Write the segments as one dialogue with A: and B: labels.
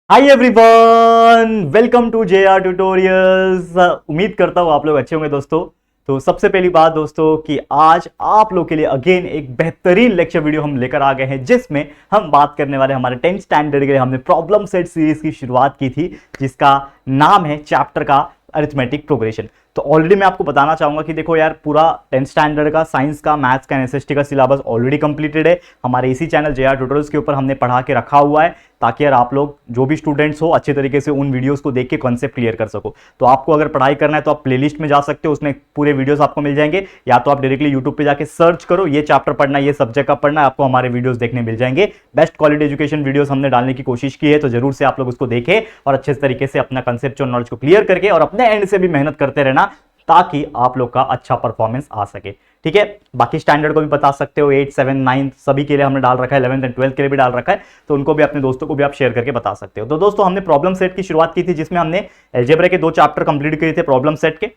A: Hi everyone, welcome to JR tutorials. उम्मीद करता हूँ आप लोग अच्छे होंगे दोस्तों। तो सबसे पहली बात दोस्तों कि आज आप लोग के लिए अगेन एक बेहतरीन लेक्चर वीडियो हम लेकर आ गए हैं, जिसमें हम बात करने वाले हमारे 10th स्टैंडर्ड के लिए हमने प्रॉब्लम सेट सीरीज की शुरुआत की थी, जिसका नाम है चैप्टर का अरिथमेटिक प्रोग्रेशन। तो ऑलरेडी मैं आपको बताना चाहूंगा कि देखो यार, पूरा 10th स्टैंडर्ड का साइंस का, मैथ्स का, एसएसटी का सिलेबस ऑलरेडी कंप्लीटेड है। हमारे इसी चैनल JR ट्यूटोरियल्स के ऊपर हमने पढ़ा के रखा हुआ है, ताकि यार आप लोग जो भी स्टूडेंट्स हो अच्छे तरीके से उन वीडियोस को देख के कॉन्सेप्ट क्लियर कर सको। तो आपको अगर पढ़ाई करना है तो आप प्लेलिस्ट में जा सकते हो, उसमें पूरे वीडियोस आपको मिल जाएंगे, या तो आप डायरेक्टली यूट्यूब पे जाके सर्च करो ये चैप्टर पढ़ना है, ये सब्जेक्ट का पढ़ना है, आपको हमारे वीडियोस देखने मिल जाएंगे। बेस्ट क्वालिटी एजुकेशन वीडियोस हमने डालने की कोशिश की है, तो जरूर से आप लोग उसको देखें और अच्छे तरीके से अपना कंसेप्चुअल नॉलेज को क्लियर करके और अपने एंड से भी मेहनत करते रहना, ताकि आप लोग का अच्छा परफॉर्मेंस आ सके। ठीक है, बाकी स्टैंडर्ड को भी बता सकते हो, 8, 7, 9 सभी के लिए हमने डाल रखा है, 11th एंड 12th के लिए भी डाल रखा है, तो उनको भी अपने दोस्तों को भी आप शेयर करके बता सकते हो। तो दोस्तों, हमने प्रॉब्लम सेट की शुरुआत की थी, जिसमें हमने अलजेब्रा के 2 चैप्टर कंप्लीट किए थे प्रॉब्लम सेट के,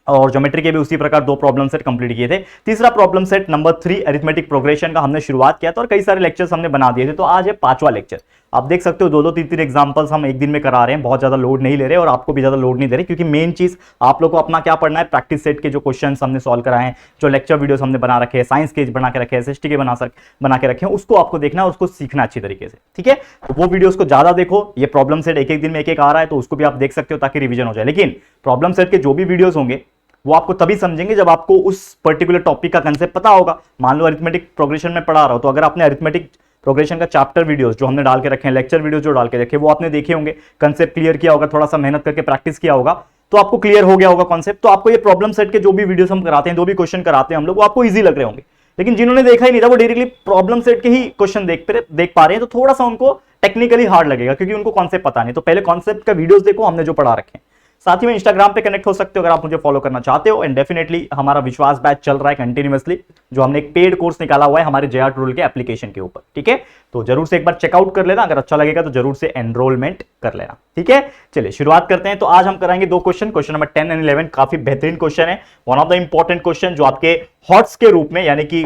A: और ज्योमेट्री के भी उसी प्रकार 2 प्रॉब्लम सेट कंप्लीट किए थे। तीसरा problem set number 3 arithmetic progression का हमने शुरुआत किया था, और कई सारे लेक्चर्स हमने बना दिए थे। तो आज है 5वां लेक्चर। आप देख सकते हो 2-2, 3-3 एग्जांपल्स हम एक दिन में करा रहे हैं, बहुत ज्यादा लोड नहीं ले रहे और आपको भी ज्यादा लोड नहीं दे रहे, क्योंकि मेन चीज आप लोग को अपना क्या पढ़ना है, प्रैक्टिस सेट के जो क्वेश्चंस हमने सॉल्व कराए हैं, जो लेक्चर वीडियोस हमने बना रखे हैं, साइंस के बना के रखे हैं, एसएसटी के बना के रखे हैं, उसको आपको देखना है, उसको सीखना अच्छी तरीके से। ठीक है, तो वो वीडियोस को ज्यादा देखो। ये प्रॉब्लम सेट एक दिन में एक आ रहा है, तो उसको भी आप देख सकते हो ताकि रिविजन हो जाए। लेकिन प्रॉब्लम सेट के जो भी वीडियोस होंगे वो आपको तभी समझेंगे जब आपको उस पर्टिकुलर टॉपिक का कंसेप्ट पता होगा। मान लो अरिथमेटिक प्रोग्रेशन में पढ़ा रहा हो, तो अगर आपने अरिथमेटिक प्रोग्रेशन का चैप्टर वीडियोस जो हमने डाल के रखे हैं, लेक्चर वीडियोस जो डाल के रखे, वो आपने देखे होंगे, कंसेप्ट क्लियर किया होगा, थोड़ा सा मेहनत करके प्रैक्टिस किया होगा, तो आपको क्लियर हो गया होगा कॉन्सेप्ट। तो आपको ये प्रॉब्लम सेट के जो भी वीडियोस हम कराते हैं, जो भी क्वेश्चन कराते हैं हम लोग, वो आपको ईजी लग रहे होंगे। लेकिन जिन्होंने देखा ही नहीं था, वो डायरेक्टली प्रॉब्लम सेट के ही क्वेश्चन देख पा रहे हैं, तो थोड़ा सा उनको टेक्निकली हार्ड लगेगा, क्योंकि उनको कॉन्सेप्ट पता नहीं। तो पहले कॉन्सेप्ट का वीडियोस देखो हमने जो पढ़ा रखे हैं। साथ ही में इंस्टाग्राम पे कनेक्ट हो सकते हो अगर आप मुझे फॉलो करना चाहते हो। एंड डेफिनेटली हमारा विश्वास बैच चल रहा है कंटिन्यूअसली, जो हमने एक पेड कोर्स निकाला हुआ है हमारे JR ट्यूटोरियल के एप्लीकेशन के ऊपर। ठीक है, तो जरूर से एक बार चेकआउट कर लेना, अगर अच्छा लगेगा तो जरूर से एनरोलमेंट कर लेना। ठीक है, चलिए शुरुआत करते हैं। तो आज हम कराएंगे 2 क्वेश्चन, क्वेश्चन नंबर 10 एंड 11 काफी बेहतरीन क्वेश्चन है, one of the important question, जो आपके हॉट्स के रूप में, यानी कि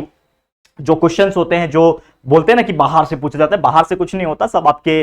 A: जो क्वेश्चंस होते हैं, जो बोलते हैं ना कि बाहर से पूछा जाता है, बाहर से कुछ नहीं होता, सब आपके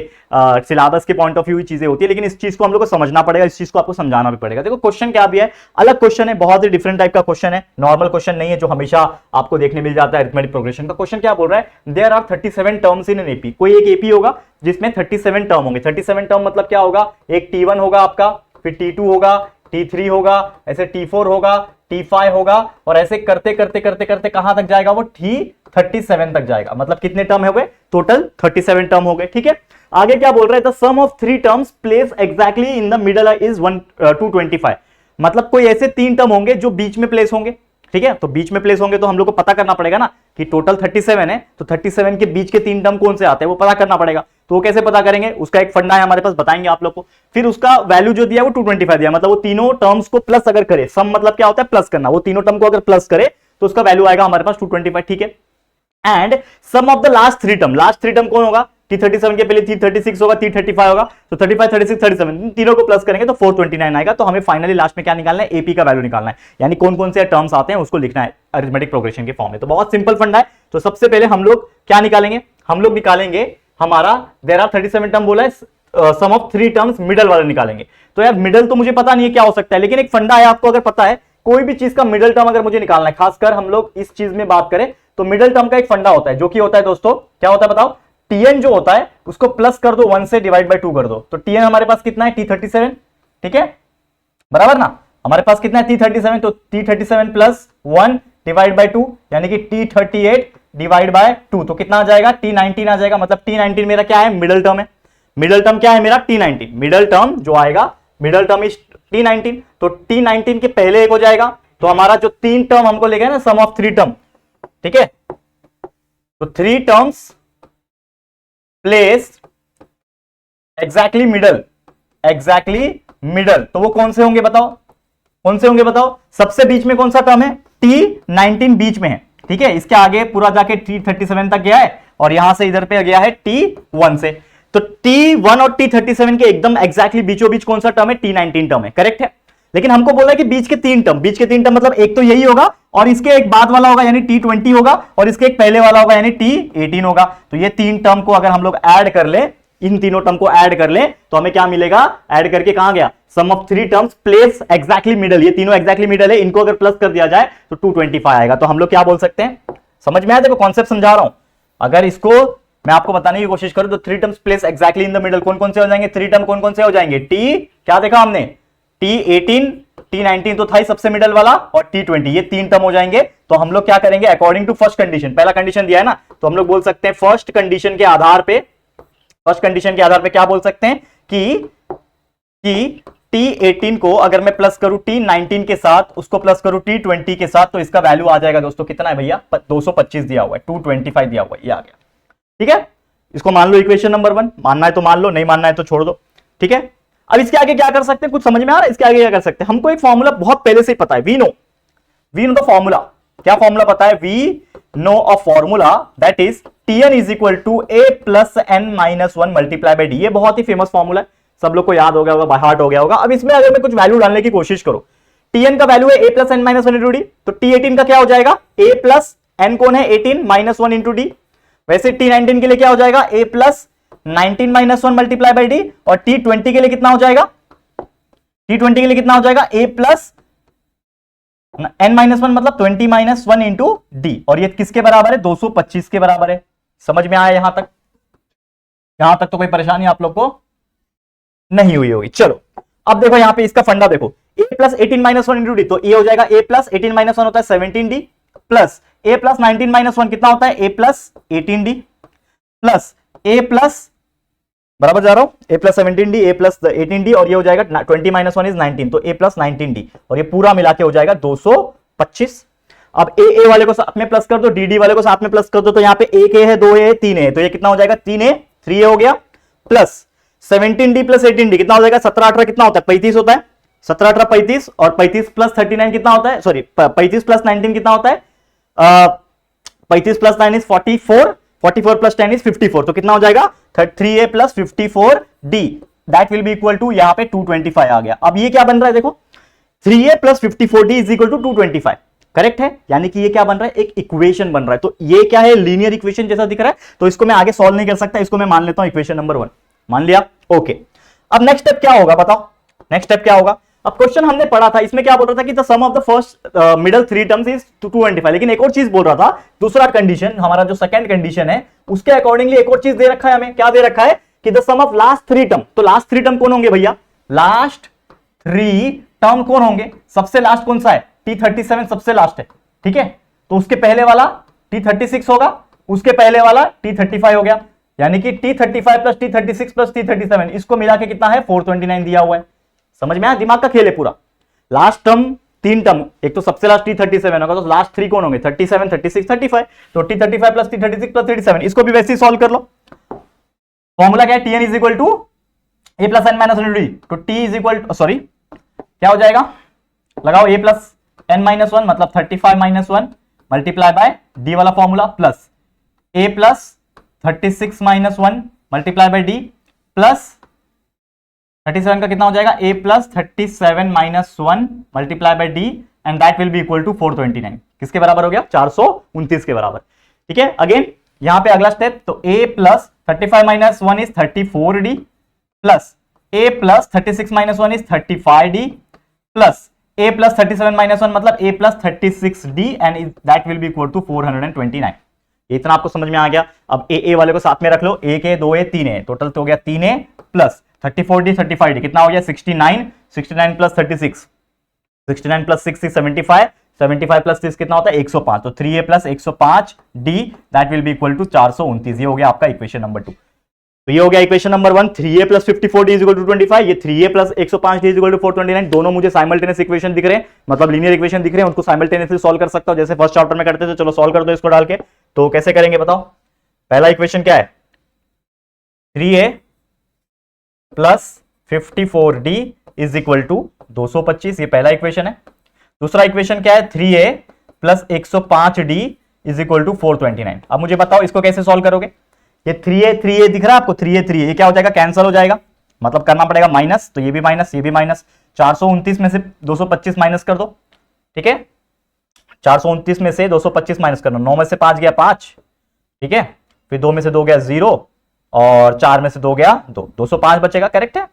A: सिलेबस के पॉइंट ऑफ व्यू ही चीजें होती है। लेकिन इस चीज को हम लोग को समझना पड़ेगा, इस चीज को आपको समझाना भी पड़ेगा। देखो क्वेश्चन क्या भी है, अलग क्वेश्चन है, बहुत ही डिफरेंट टाइप का क्वेश्चन है, नॉर्मल क्वेश्चन नहीं है जो हमेशा आपको देखने मिल जाता है अरिथमेटिक प्रोग्रेशन का। क्वेश्चन क्या बोल रहा है, there are 37 terms in an AP. कोई एक एपी होगा जिसमें 37 टर्म होंगे। 37 टर्म मतलब क्या होगा, एक T1 होगा आपका, फिर T2 होगा, T3 होगा, ऐसे T4 होगा, T5 होगा, और ऐसे करते करते करते करते कहां तक जाएगा, वो T37 तक जाएगा। मतलब कितने टर्म हो गए, टोटल 37 टर्म हो गए। ठीक है, आगे क्या बोल रहा है, the sum of 3 terms place exactly in the middle is 225। मतलब कोई ऐसे 3 टर्म होंगे जो बीच में प्लेस होंगे। ठीक है, तो बीच में प्लेस होंगे तो हम लोग को पता करना पड़ेगा ना कि टोटल 37 है, तो 37 के बीच के 3 टर्म कौन से आते हैं, वो पता करना पड़ेगा। तो वो कैसे पता करेंगे, उसका एक फंडा है हमारे पास, बताएंगे आप लोग को। फिर उसका वैल्यू जो दिया वो 225 दिया, मतलब वो तीनों टर्म्स को प्लस अगर करे, सम मतलब क्या होता है, प्लस करना, वो तीनों टर्म को अगर प्लस करे तो उसका वैल्यू आएगा हमारे पास 225। ठीक है, and sum of the last 3 term, last 3 term कौन होगा, T37 के पहले T36 होगा, T35 होगा, तो 35, 36, 37 तीनों को प्लस करेंगे तो 429 आएगा। तो हमें फाइनली लास्ट में क्या निकालना है, एपी का वैल्यू निकालना है, यानी कौन कौन से टर्म्स आते हैं उसको लिखना है अरिथमेटिक प्रोग्रेशन के फॉर्म में। तो बहुत सिंपल फंडा है। तो सबसे पहले हम लोग क्या निकालेंगे, हम लोग निकालेंगे हमारा देयर आर 37 टर्म बोला है, सम ऑफ 3 टर्म्स मिडल वाला निकालेंगे। तो यार मिडल तो मुझे पता नहीं है क्या हो सकता है, लेकिन एक फंडा है, आपको अगर पता है कोई भी चीज का मिडल टर्म अगर मुझे निकालना है, खासकर हम लोग इस चीज में बात करें तो मिडल टर्म का एक फंडा होता है, जो कि होता है दोस्तों, क्या होता है बताओ, Tn जो होता है उसको प्लस कर दो 1 से डिवाइड बाय 2 कर दो, तो Tn हमारे पास कितना है, T37। ठीक है, बराबर ना, हमारे पास कितना है T37, तो T37 प्लस 1 डिवाइड बाय 2, यानी कि T38 डिवाइड बाय 2, तो कितना आ जाएगा, T19 आ जाएगा। मतलब T19 मेरा क्या है, मिडल टर्म है। मिडल टर्म क्या है मेरा, T19, मिडल टर्म जो आएगा, मिडल टर्म इज T19। तो T19 के पहले एक हो जाएगा, तो हमारा जो 3 टर्म हमको लेगा ना, सम ऑफ 3 टर्म, ठीक है, तो 3 टर्म्स प्लेस एग्जैक्टली मिडल, तो वो कौन से होंगे बताओ, कौन से होंगे बताओ, सबसे बीच में कौन सा टर्म है, T19 बीच में है। ठीक है, इसके आगे पूरा जाके T37 तक गया है, और यहां से इधर पे गया है T1 से, तो T1 और T37 के एकदम एग्जैक्टली बीचों बीच कौन सा टर्म है, T19 टर्म है, करेक्ट है। लेकिन हमको बोला है कि बीच के 3 टर्म, बीच के 3 टर्म मतलब एक तो यही होगा, और इसके एक बाद वाला होगा यानी T20 होगा, और इसके एक पहले वाला होगा यानी T18 होगा। तो ये 3 टर्म को अगर हम लोग ऐड कर ले, इन तीनों टर्म को ऐड कर ले तो हमें क्या मिलेगा, ऐड करके कहां गया, sum of three terms place exactly middle, ये तीनों एग्जैक्टली मिडल है, इनको अगर प्लस कर दिया जाए तो 225 आएगा। तो हम लोग क्या बोल सकते हैं, समझ में आया, देखो कॉन्सेप्ट समझा रहा हूं। अगर इसको मैं आपको बताने की कोशिश करूं तो three terms place exactly in the middle कौन कौन से हो जाएंगे, थ्री टर्म कौन कौन से हो जाएंगे, टी क्या देखा हमने, T18 T19 तो था ही सबसे मिडल वाला, और T20 ये तीन टर्म हो जाएंगे। तो हम लोग क्या करेंगे, अकॉर्डिंग टू फर्स्ट कंडीशन, पहला कंडीशन दिया है ना, तो हम लोग बोल सकते हैं फर्स्ट कंडीशन के आधार पे क्या बोल सकते हैं कि T18 को अगर मैं प्लस करूं T19 के साथ, उसको प्लस करूं T20 के साथ, तो इसका वैल्यू आ जाएगा दोस्तों कितना है भैया, 225 दिया हुआ है, 225 दिया हुआ है, ये आ गया। ठीक है, इसको मान लो इक्वेशन नंबर 1, मानना है तो मान लो, नहीं मानना है तो छोड़ दो। ठीक है, अब इसके आगे क्या कर सकते हैं, कुछ समझ में आ रहा है, इसके आगे क्या कर सकते हैं, हमको एक फॉर्मूला बहुत पहले से ही पता है, वी नो द फॉर्मूला, क्या फॉर्मूला पता है, we know a formula that is Tn is equal to a plus n minus 1 multiply by d. ये बहुत ही फेमस फॉर्मूला है, सब लोग को याद हो गया होगा, बाय हार्ट हो गया होगा। अब इसमें अगर मैं कुछ वैल्यू डालने की कोशिश करो, Tn का वैल्यू है a plus n minus 1 into D, तो T18 का क्या हो जाएगा, a प्लस n कौन है 18 माइनस 1 इंटू डी। वैसे T19 के लिए क्या हो जाएगा, a plus 19 minus 1 multiply by D, और T20 के लिए कितना हो जाएगा, T20 के लिए कितना हो जाएगा, a प्लस n माइनस 1 मतलब 20 माइनस 1 इंटू डी, और ये किसके बराबर है, 225 के बराबर है। समझ में आया, यहां तक तो कोई परेशानी आप लोग को नहीं हुई होगी। चलो अब देखो यहां पे इसका फंडा देखो, a plus 18 minus 1 into D, तो a हो जाएगा a प्लस 18 माइनस 1 होता है 17d, plus a plus 19 minus 1 कितना होता है, a plus 18d, plus a plus बराबर जा रहा हूं, a plus 17d, a plus 18d, और ये हो जाएगा 20 माइनस 1 इज 19, तो a प्लस 19d, और ये पूरा मिला के हो जाएगा 225। अब a वाले को साथ में प्लस कर दो, dd वाले को साथ में प्लस कर दो, तो यहाँ पे 1a है, 2a है, 3a है, तो ये कितना हो जाएगा, 3a हो गया, प्लस 17d प्लस 18d कितना हो जाएगा, 17-18 कितना होता है, 35 होता है, 17-18 35, और 35 प्लस 39 कितना होता है, सॉरी 35 प्लस 19 कितना होता है, 35 प्लस 9 इज 44, 44 प्लस 10 इज 54, तो कितना हो जाएगा 3a plus 54d, that will be equal to, यहाँ पे 225 आ गया। अब ये क्या बन रहा है देखो, 3a plus 54d is equal to 225, correct है, यानी कि ये क्या बन रहा है, एक इक्वेशन बन रहा है। तो ये क्या है, लीनियर इक्वेशन जैसा दिख रहा है, तो इसको मैं आगे सॉल्व नहीं कर सकता, इसको मैं मान लेता हूं इक्वेशन नंबर 1, मान लिया, ओके। अब नेक्स्ट स्टेप क्या होगा बताओ, नेक्स्ट स्टेप क्या होगा। अब क्वेश्चन हमने पढ़ा था, इसमें क्या बोल रहा था कि the sum of the first middle three terms is 225, लेकिन एक और चीज बोल रहा था, दूसरा कंडीशन हमारा जो सेकंड कंडीशन है उसके अकॉर्डिंगली एक और चीज दे रखा है हमें, क्या दे रखा है कि the sum of last three term, तो लास्ट थ्री टर्म कौन होंगे भैया, लास्ट थ्री टर्म कौन होंगे, सबसे लास्ट कौन सा है, T37 सबसे लास्ट है, ठीक है, तो उसके पहले वाला T36 होगा, उसके पहले वाला T35 हो गया, यानी कि T35 plus T36 plus T37 इसको मिला के कितना है 429 दिया हुआ है। समझ में आया, दिमाग का खेल है पूरा। लास्ट टर्म तीन टर्म, एक तो सबसे लास्ट T37 होगा, तो लास्ट थ्री कौन होंगे 37 36 35, तो T35 प्लस T36 प्लस 37 इसको भी वैसे ही सॉल्व कर लो। फॉर्मूला क्या है, Tn is equal to a plus n minus one d, तो T इज इक्वल सॉरी क्या हो जाएगा, लगाओ a plus n minus one मतलब 35 माइनस 1 मल्टीप्लाई बाय डी वाला formula, plus a plus 36 minus 1 multiply by d, plus 37 का कितना हो जाएगा, a plus 37 minus 1 multiply by d, and that will be equal to 429, किसके बराबर हो गया 429 के बराबर। ठीक है, अगेन यहां पे अगला स्टेप, तो a plus 35 minus 1 is 34d, plus a plus 36 minus 1 is 35d, plus a plus 37 minus 1 मतलब a plus 36d, and that will be equal to 429। इतना आपको समझ में आ गया। अब a वाले को साथ में रख लो, 1a 2a 3a, टोटल तो हो गया 3a प्लस 34d 35d कितना हो गया 69, 69 प्लस 36, 69 प्लस 6 75, 75 प्लस 30 कितना होता है 105, तो 3a plus 105d that will be equal to 429। ये हो गया आपका इक्वेशन नंबर 2। तो ये हो गया equation number 1, 3a plus 54d is equal to 25, ये 3a plus 105d is equal to 429, दोनों मुझे साइमल्टेनियस इक्वेशन दिख रहे हैं, मतलब लीनियर इक्वेशन दिख रहे हैं, उनको साइमल्टेनियसली सॉल्व कर सकता हूं जैसे फर्स्ट चैप्टर में करते थे। चलो सॉल्व कर दो इसको डाल के। तो कैसे करेंगे बताओ, पहला इक्वेशन क्या है 3a plus 54d is equal to 225, ये पहला इक्वेशन है। दूसरा इक्वेशन क्या है 3a plus 105d is equal to 429। अब मुझे बताओ इसको कैसे सॉल्व करोगे, ये 3a दिख रहा है आपको, 3a ये क्या हो जाएगा कैंसिल हो जाएगा, मतलब करना पड़ेगा माइनस, तो ये भी माइनस ये भी माइनस, 429 में से 225 माइनस कर दो, ठीक है 429 में से 225 माइनस करना, 9 में से 5 गया 5, ठीक है, फिर 2 में से 2 गया 0, और 4 में से 2 गया 2, 205 बचेगा, करेक्ट है,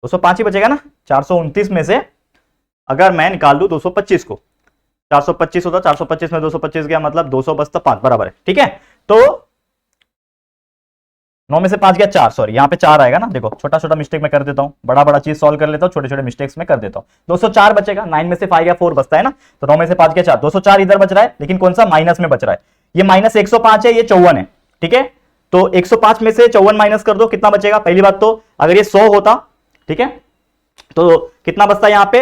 A: 205 ही बचेगा ना। 429 में से अगर मैं निकाल दूं 225 को, 425 होता, 425 में 225 गया मतलब 200 बचता 5, बराबर है, ठीक है। तो 9 में से 5 गया 4, सॉरी यहां पे 4 आएगा ना, देखो छोटा छोटा मिस्टेक मैं कर देता हूं, बड़ा बड़ा चीज सॉल्व कर लेता हूं, छोटे छोटे मिस्टेक्स में कर देता हूं। 204 बचेगा, 9 में से 5 गया 4 बचता है ना, तो 9 में से 5 गया 4, 204 इधर बच रहा है, लेकिन कौन सा, माइनस में बच रहा है, ये माइनस 105 है, ये 54 है, ठीक है। तो 105 में से 54 माइनस कर दो, कितना बचेगा, पहली बात तो अगर ये 100 होता, ठीक है, तो कितना बचता है यहाँ पे,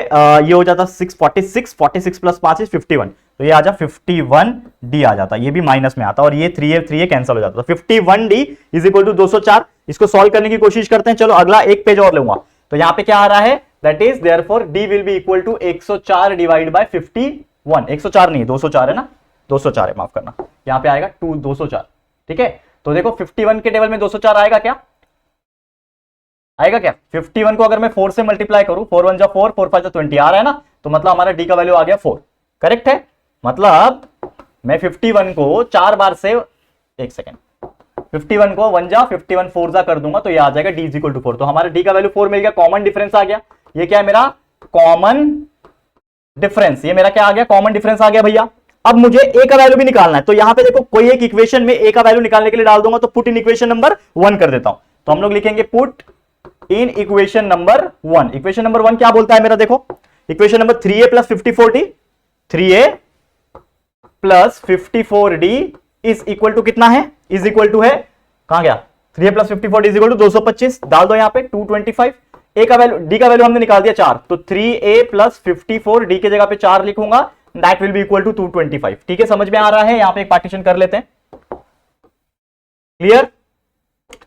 A: ये हो जाता 646, 46 प्लस 5 इज 51, तो ये आ जा 51 डी आ जाता, ये भी माइनस में आता और ये 3a कैंसिल हो जाता, तो 51 डी इज इक्वल टू 204। इसको सॉल्व करने की कोशिश करते हैं, चलो अगला एक पेज और लूंगा। तो यहाँ पे क्या आ रहा है, that is therefore d will be equal to 104 divide by 51, 104 नहीं 204 है ना, 204 है, माफ करना, यहाँ पे आएगा 204, ठीक है। तो देखो 51 के टेबल में 204 आएगा क्या, आएगा क्या, 51 को अगर मैं 4 से मल्टीप्लाई करूं, 4 1 जा 4, 4 5 जा 20 आ रहा है ना, तो मतलब हमारा डी का वैल्यू आ गया 4, करेक्ट है। मतलब मैं 51 को 4 बार से, एक सेकेंड, 51 को 1 जा 51 4 जा कर दूंगा तो ये आ जाएगा डी इज इक्वल टू 4, तो हमारे डी का वैल्यू 4 मिल गया, कॉमन डिफरेंस आ गया, ये क्या है मेरा कॉमन डिफरेंस, ये मेरा क्या आ गया, कॉमन डिफरेंस आ गया भैया। अब मुझे ए का वैल्यू भी निकालना है, तो यहां पे देखो कोई एक इक्वेशन में ए का वैल्यू निकालने के लिए डाल दूंगा, तो पुट इन इक्वेशन नंबर 1 कर देता हूं, तो हम लोग लिखेंगे put in equation number 1। Equation number 1 क्या बोलता है मेरा, देखो equation number 3a plus 54d, 3a plus 54d is equal to कितना है, इज इक्वल टू है, कहां गया, 3a plus 54d is equal to 225, डाल दो यहां पे 225, a का वैल्यू, d का वैल्यू हमने निकाल दिया 4, तो 3a प्लस 54d के जगह पे 4 लिखूंगा, that will be equal to 225, ठीक है, समझ में आ रहा है। यहां पे एक पार्टीशन कर लेते हैं, क्लियर।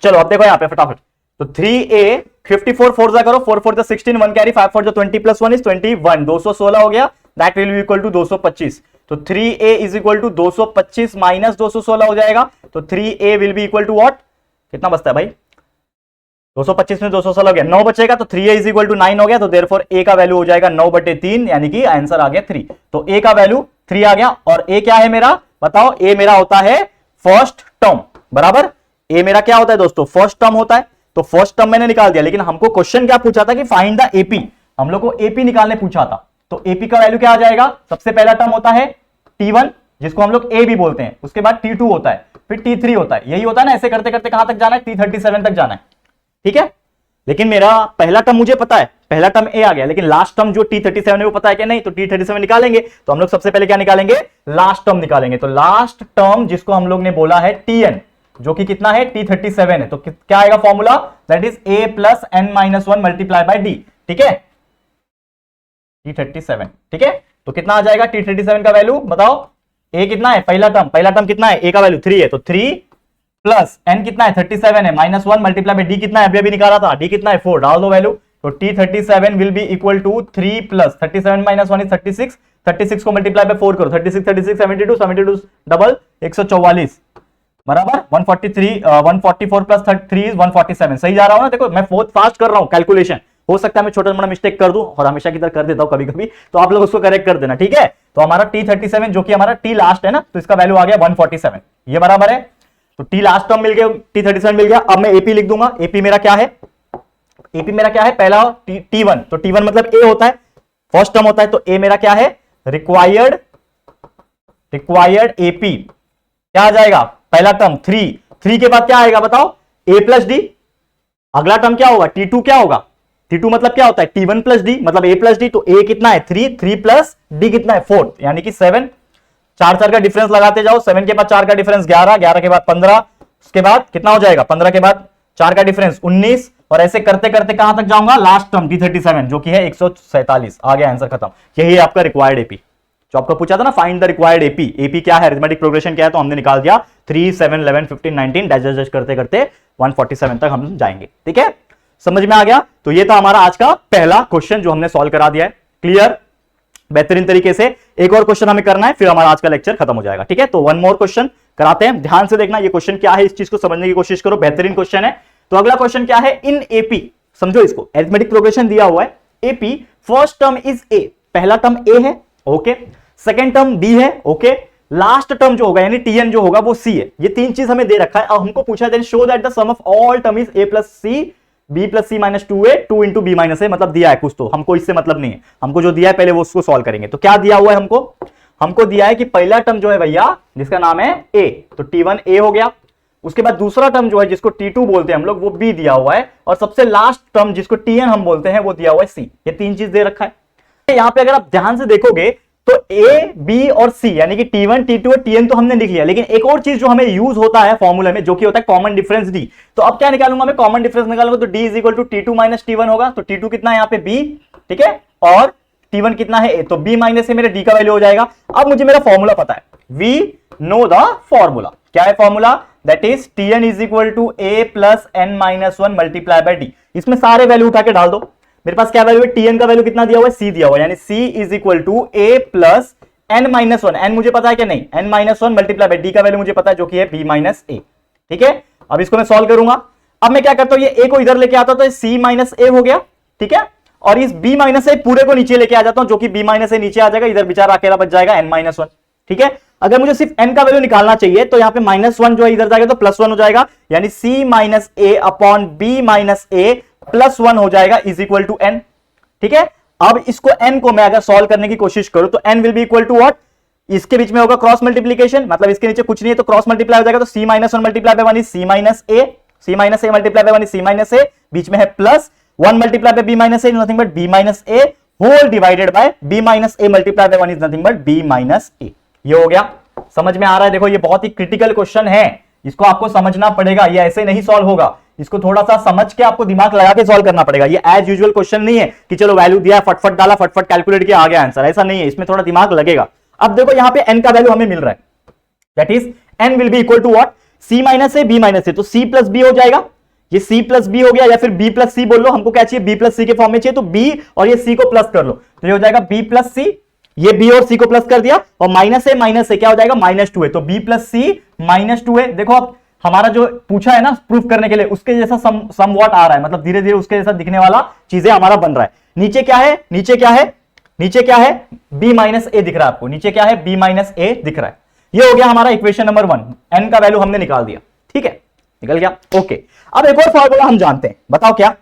A: चलो अब देखो यहां पे फटाफट, तो 3a 54 4 जा करो, 4 4 जा 16, 1 कैरी, 5 4 जा 20 प्लस 1 इज 21, 216 हो गया, that will be equal to 225, तो 3a is equal to 225 minus 216 हो जाएगा, तो 3a will be equal to what, कितना बचता है भाई, 225 में 216 हो गया, 9 बचेगा, तो 3a इज इक्वल टू 9 हो गया, तो देयरफॉर a का वैल्यू हो जाएगा 9/3, यानी कि आंसर आ गया 3, तो a का वैल्यू 3 आ गया, और a क्या है मेरा, बताओ, a मेरा होता है फर्स्ट टर्म, बराबर, a मेरा क्या होता है दोस्तों, फर्स्ट टर्म होता है, तो फर्स्ट टर्म मैंने निकाल दिया, लेकिन हमको क्वेश्चन क्या पूछा था कि फाइंड द एपी, हम लोग को एपी निकालने पूछा था, तो एपी का वैल्यू क्या आ जाएगा, सबसे पहला टर्म होता है T1 जिसको हम लोग ए भी बोलते हैं, उसके बाद T2 होता है, फिर T3 होता है, यही होता है ना, ऐसे करते करते कहां तक जाना है, T37 तक जाना है, ठीक है। लेकिन मेरा पहला टर्म मुझे पता है, पहला टर्म ए आ गया, लेकिन लास्ट टर्म जो T37 है वो पता है कि नहीं, तो T37 निकालेंगे, तो हम लोग सबसे पहले क्या निकालेंगे, लास्ट टर्म निकालेंगे, तो लास्ट टर्म जिसको हम लोग ने बोला है Tn, जो कि कितना है, T37 है, तो क्या आएगा formula, that is a plus n-1 multiply by d, ठीक है, T37, ठीक है, तो कितना आ जाएगा T37 का वैल्यू बताओ, a कितना है, पहला टर्म कितना है, a का वैल्यू 3 है, तो 3 प्लस n कितना है 37 है, -1 मल्टीप्लाई बाय d कितना है, अभी निकाला था, d कितना है 4, डाल दो वैल्यू, तो T37 will be equal to 3 plus 37 minus 1 is 36, 36 को मल्टीप्लाई बाय 4 करो, 36 36 72 72 डबल 144, बराबर 143 144 प्लस 3 इज 147, सही जा रहा हूं ना, देखो मैं बहुत फास्ट कर रहा हूं कैलकुलेशन, हो सकता है मैं छोटा मोटा मिस्टेक कर दूं, और हमेशा की तरह कर देता हूं कभी कभी, तो आप लोग उसको करेक्ट कर देना, ठीक है। तो हमारा T37 जो कि हमारा T लास्ट है ना, तो इसका वैल्यू आ गया 147, ये बराबर है, तो T लास्ट टर्म मिल गया, T37 मिल गया। अब मैं AP लिख दूंगा, AP मेरा क्या है, AP मेरा क्या है, पहला T1, तो T1 मतलब A होता है, फर्स्ट टर्म होता है, तो A मेरा क्या है, रिक्वायर्ड AP, क्या आ जाएगा, पहला टर्म 3 के बाद क्या आएगा बताओ, A प्लस डी, अगला टर्म क्या होगा, T2 क्या होगा, T2 मतलब क्या होता है, T1 प्लस डी, मतलब A प्लस डी, तो A कितना है 3 प्लस D कितना है 4, यानी कि 7, 4 का डिफरेंस लगाते जाओ, 7 के बाद 4 का डिफरेंस 11, 11 के बाद 15, उसके बाद कितना हो जाएगा, 15 के बाद 4 का डिफरेंस 19, और ऐसे करते करते कहां तक जाऊंगा, लास्ट टर्म T37 जो कि है 147, आ गया आंसर खत्म, यही है आपका रिक्वायर्ड एपी, जो आपको पूछा था ना, find the required AP, AP क्या है, अरिथमेटिक प्रोग्रेशन क्या है, तो हमने निकाल दिया 3 7 11 15 19 डैश करते करते 147 तक हम जाएंगे, ठीक है, समझ में आ गया। तो ये था हमारा आज का पहला क्वेश्चन जो हमने सॉल्व करा दिया है, क्लियर, बेहतरीन तरीके से। एक और क्वेश्चन हमें करना है, फिर हमारा आज का लेक्चर खत्म हो जाएगा, ठीक है। तो वन मोर क्वेश्चन कराते हैं, ध्यान से देखना ये क्वेश्चन क्या है, इस चीज को समझने की कोशिश करो, बेहतरीन क्वेश्चन है। तो अगला क्वेश्चन क्या है, इन एपी, समझो इसको, अरिथमेटिक प्रोग्रेशन दिया हुआ है, AP first term is a, पहला टर्म ए है, ओके, सेकेंड टर्म बी है, ओके, लास्ट टर्म जो होगा यानी टीएन जो होगा वो सी है। ये तीन चीज हमें दे रखा है। अब हमको पूछा है show that the sum of all term is a plus c b plus c minus 2a 2 into b minus a, मतलब दिया है कुछ, तो हमको इससे मतलब नहीं है, हमको जो दिया है पहले वो उसको सॉल्व करेंगे। तो क्या दिया हुआ है हमको दिया है कि पहला टर्म जो है भैया जिसका नाम है a, तो t1 a हो गया। उसके बाद दूसरा टर्म जो है जिसको t2 बोलते हैं हम लोग वो b दिया हुआ है, और सबसे लास्ट टर्म जिसको tn हम बोलते हैं वो दिया हुआ है c। ये तीन चीज दे रखा है। यहां पे अगर आप ध्यान से देखोगे तो a b और c यानी कि t1 t2 और tn तो हमने लिख लिया, लेकिन एक और चीज जो हमें यूज होता है फॉर्मूला में जो कि होता है कॉमन डिफरेंस d। तो अब क्या निकालूंगा मैं, कॉमन डिफरेंस निकालूंगा तो d is equal to t2 minus t1 होगा। तो t2 कितना है यहाँ पे b, ठीक है, और t1 कितना है a, तो b माइनस ए मेरे d का वैल्यू हो जाएगा। अब मुझे मेरा फॉर्मूला पता है, वी नो द फॉर्मूला। क्या है formula, that is tn is equal to a plus n minus 1 multiply by d। इसमें सारे वैल्यू उठा के डाल दो। मेरे पास क्या वैल्यू है, tn का वैल्यू कितना दिया हुआ है, c दिया हुआ है, यानी c is equal to a plus n minus 1, n मुझे पता है कि नहीं, n minus 1 multiply by d का वैल्यू मुझे पता है जो कि है b माइनस a, ठीक है। अब इसको मैं सॉल्व करूंगा। अब मैं क्या करता हूं, ये a को इधर लेके आता हूं तो c माइनस a हो गया, ठीक है, और इस b माइनस a पूरे को नीचे लेके आ जाता हूं जो कि b माइनस a नीचे आ जाएगा, इधर बेचारा अकेला बच जाएगा n माइनस 1, ठीक है। अगर मुझे सिर्फ n का वैल्यू निकालना चाहिए तो यहाँ पे माइनस 1 जो है इधर जाएगा तो प्लस 1 हो जाएगा, यानी c minus a upon b minus a plus 1 हो जाएगा इज इक्वल टू n, ठीक है। अब इसको n को मैं अगर सॉल्व करने की कोशिश करूं तो n will be equal to what, इसके बीच में होगा क्रॉस मल्टीप्लीकेशन, मतलब इसके नीचे कुछ नहीं है तो क्रॉस मल्टीप्लाई हो जाएगा, तो c minus 1 multiply by 1 is c minus a, c minus a multiply by 1 is c minus a, बीच में है plus 1 multiply by b minus a nothing but b minus a whole divided by b minus a multiply by 1 is nothing but b minus a। ये हो गया, समझ में आ रहा है। देखो ये बहुत ही क्रिटिकल क्वेश्चन है, इसको आपको समझना पड़ेगा, ये ऐसे नहीं सॉल्व होगा, इसको थोड़ा सा समझ के आपको दिमाग लगा के सॉल्व करना पड़ेगा। ये एज यूजुअल क्वेश्चन नहीं है कि चलो वैल्यू दिया फटफट डाला फटफट कैलकुलेट किया आ गया आंसर, ऐसा नहीं है, इसमें थोड़ा दिमाग लगेगा। अब देखो यहाँ पे n का वैल्यू हमें मिल रहा है, that is n will be equal to what, c minus a b minus a, तो c प्लस b हो जाएगा, ये c प्लस b हो गया, या फिर b प्लस c बोल लो, हमको क्या चाहिए b प्लस c के फॉर्म में चाहिए, तो b और ये c को प्लस कर लो तो ये हो जाएगा b प्लस c, ये b और c को प्लस कर दिया, और माइनस a क्या हो जाएगा माइनस 2a, तो b plus c minus 2a। देखो अब हमारा जो पूछा है ना प्रूफ करने के लिए उसके जैसा समवॉट आ रहा है, मतलब धीरे धीरे उसके जैसा दिखने वाला चीजें हमारा बन रहा है। नीचे क्या है, नीचे क्या है, नीचे क्या है, b माइनस a दिख रहा है आपको, नीचे क्या है b माइनस a दिख रहा है। ये हो गया हमारा इक्वेशन नंबर 1, n का वैल्यू हमने निकाल दिया, ठीक है, निकल गया, ओके। अब एक और फॉर्मूला हम जानते हैं, बताओ क्या,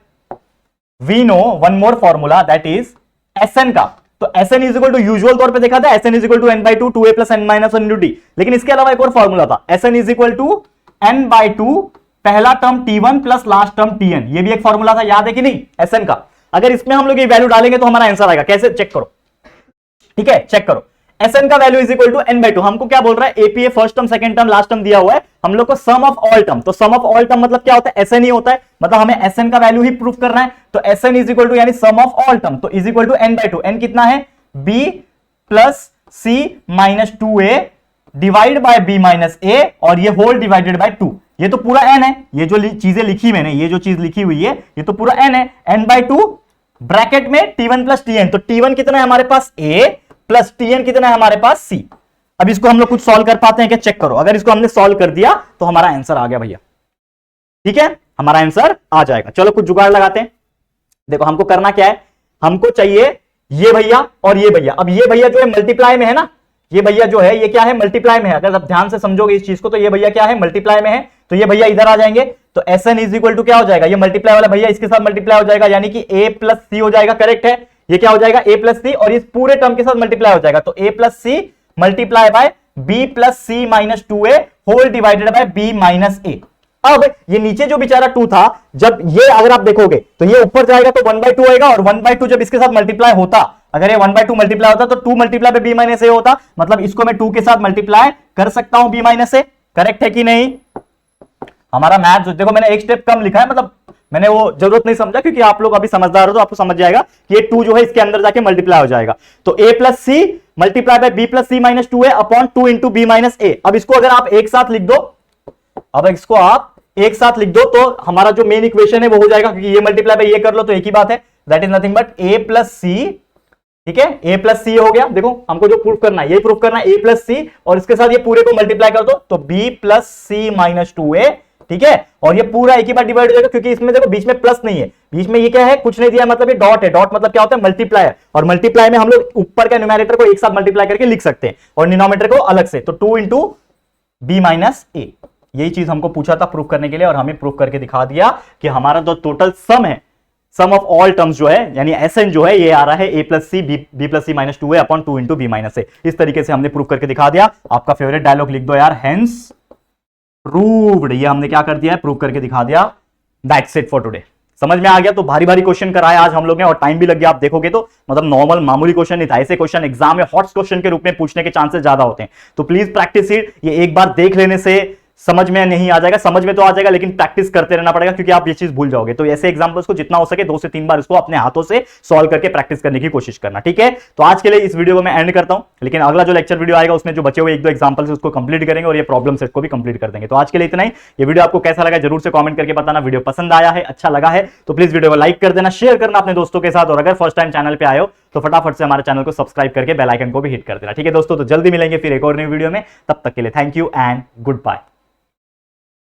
A: we know one more formula that is Sn का। तो Sn is equal to usual तौर पे देखा था Sn is equal to n by two 2a plus n minus 1 into d, लेकिन इसके अलावा एक और फॉर्मूला था Sn is equal to n by two पहला term t1 plus last term tn, ये भी एक फॉर्मूला था, याद है कि नहीं Sn का। अगर इसमें हम लोग ये वैल्यू डालेंगे तो हमारा आंसर आएगा, कैसे चेक करो, ठीक है, चेक करो। Sn का value is equal to n by two, हमको क्या बोल रहा है APA first term second term last term दिया हुआ है, हम लोग को सम ऑफ ऑल टर्म, तो सम ऑफ ऑल टर्म मतलब क्या होता है Sn ही होता है, मतलब हमें Sn का वैल्यू ही प्रूफ करना है। तो Sn इज इक्वल टू यानी सम ऑफ ऑल टर्म, तो is equal to n by two, n कितना है b plus c minus 2a divide by b minus a, और ये होल डिवाइडेड बाय 2, ये तो पूरा n है, ये जो चीजें लिखी मैंने, ये जो चीज लिखी हुई है ये तो पूरा n है, n बाई टू ब्रैकेट में t1 प्लस tn, तो t1 कितना है हमारे पास a प्लस tn कितना है हमारे पास c। अब इसको हम लोग कुछ सॉल्व कर पाते हैं क्या, चेक करो, अगर इसको हमने सॉल्व कर दिया तो हमारा आंसर आ गया भैया, ठीक है, हमारा आंसर आ जाएगा। चलो कुछ जुगाड़ लगाते हैं। देखो हमको करना क्या है, हमको चाहिए ये भैया और ये भैया। अब ये भैया जो है मल्टीप्लाई में है ना, ये भैया जो है ये क्या है मल्टीप्लाई में है, अगर आप ध्यान से समझोगे इस चीज को तो ये भैया क्या है मल्टीप्लाई में है, तो ये भैया इधर आ जाएंगे, तो Sn इज इक्वल टू क्या हो जाएगा, ये मल्टीप्लाई वाला भैया इसके साथ मल्टीप्लाई हो जाएगा, यानी कि a प्लस सी हो जाएगा, करेक्ट है, ये क्या हो जाएगा a प्लस सी, और इस पूरे टर्म के साथ मल्टीप्लाई हो जाएगा, तो a plus c multiply by b plus c minus 2a whole divided by b minus a। अब ये नीचे जो बेचारा 2 था, जब ये अगर आप देखोगे तो ये ऊपर जाएगा तो 1/2 आएगा, और 1/2 जब इसके साथ मल्टीप्लाई होता, अगर ये 1/2 मल्टीप्लाई होता तो 2 multiply by b minus a होता, मतलब इसको मैं 2 के साथ मल्टीप्लाई कर सकता हूं b माइनस a, करेक्ट है कि नहीं। हमारा मैथ देखो मैंने एक स्टेप कम लिखा है, मतलब मैंने वो जरूरत नहीं समझा, क्योंकि आप लोग अभी समझदार हो तो आपको समझ जाएगा कि ये 2 जो है इसके अंदर जाके मल्टीप्लाई हो जाएगा, तो a plus c multiply by b plus c minus 2a upon 2 into b minus a। अब इसको अगर आप एक साथ लिख दो, अब इसको आप एक साथ लिख दो तो हमारा जो मेन इक्वेशन है वो हो जाएगा, क्योंकि ये मल्टीप्लाई बाय ये कर लो तो एक ही बात है, that is nothing but a plus c, ठीक है, a प्लस सी हो गया। देखो हमको जो प्रूफ करना है यही प्रूफ करना है, a प्लस सी और इसके साथ ये पूरे को मल्टीप्लाई कर दो तो b plus c minus 2a, ठीक है, और ये पूरा एक ही बार डिवाइड हो जाएगा, क्योंकि इसमें देखो बीच में प्लस नहीं है, बीच में ये क्या है, कुछ नहीं दिया, मतलब ये डॉट है। डॉट मतलब क्या होता है, मल्टीप्लाई, और मल्टीप्लाई में हम लोग ऊपर का न्यूमैरेटर को एक साथ मल्टीप्लाई करके लिख सकते हैं और डिनोमिनेटर को अलग से। तो 2 इंटू बी माइनस ए, यही चीज हमको पूछा था प्रूफ करने के लिए, और हमें प्रूफ करके दिखा दिया कि हमारा जो टोटल सम है, सम ऑफ ऑल टर्म्स जो है, यानी एसएन जो है, ये आ रहा है a plus c b plus c minus 2 upon 2 into b minus a. इस तरीके से हमने प्रूफ करके दिखा दिया। आपका फेवरेट डायलॉग लिख दो यार, हेंस प्रूव्ड। ये हमने क्या कर दिया है, प्रूव करके दिखा दिया। That's it for today. समझ में आ गया? तो भारी भारी क्वेश्चन कराया आज हम लोग ने, और टाइम भी लग गया। आप देखोगे तो मतलब नॉर्मल मामूली क्वेश्चन नहीं था, ऐसे क्वेश्चन एग्जाम में हॉट क्वेश्चन के रूप में पूछने के चांसेस ज्यादा होते हैं। तो प्लीज प्रैक्टिस इट। ये एक बार देख लेने से समझ में नहीं आ जाएगा, समझ में तो आ जाएगा, लेकिन प्रैक्टिस करते रहना पड़ेगा, क्योंकि आप ये चीज भूल जाओगे। तो ऐसे एग्जांपल्स को जितना हो सके 2 से 3 बार इसको अपने हाथों से सॉल्व करके प्रैक्टिस करने की कोशिश करना, ठीक है? तो आज के लिए इस वीडियो को मैं एंड करता हूं, लेकिन अगला जो लेक्चर वीडियो आएगा उसमें जो बचे हुए 1-2 एग्जांपल्स उसको कंप्लीट करेंगे, और ये प्रॉब्लम सेट को भी कंप्लीट कर देंगे। तो आज के लिए इतना ही। ये वीडियो आपको कैसा लगा जरूर से कमेंट करके बताना। वीडियो पसंद आया है, अच्छा लगा है तो प्लीज वीडियो को लाइक कर देना, शेयर करना अपने दोस्तों के साथ, और अगर फर्स्ट टाइम चैनल पे आए हो तो फटाफट से हमारे चैनल को सब्सक्राइब करके बेल आइकन को भी हिट कर देना, ठीक है दोस्तों? तो जल्दी मिलेंगे फिर एक और नई वीडियो में, तब तक के लिए thank you and good bye.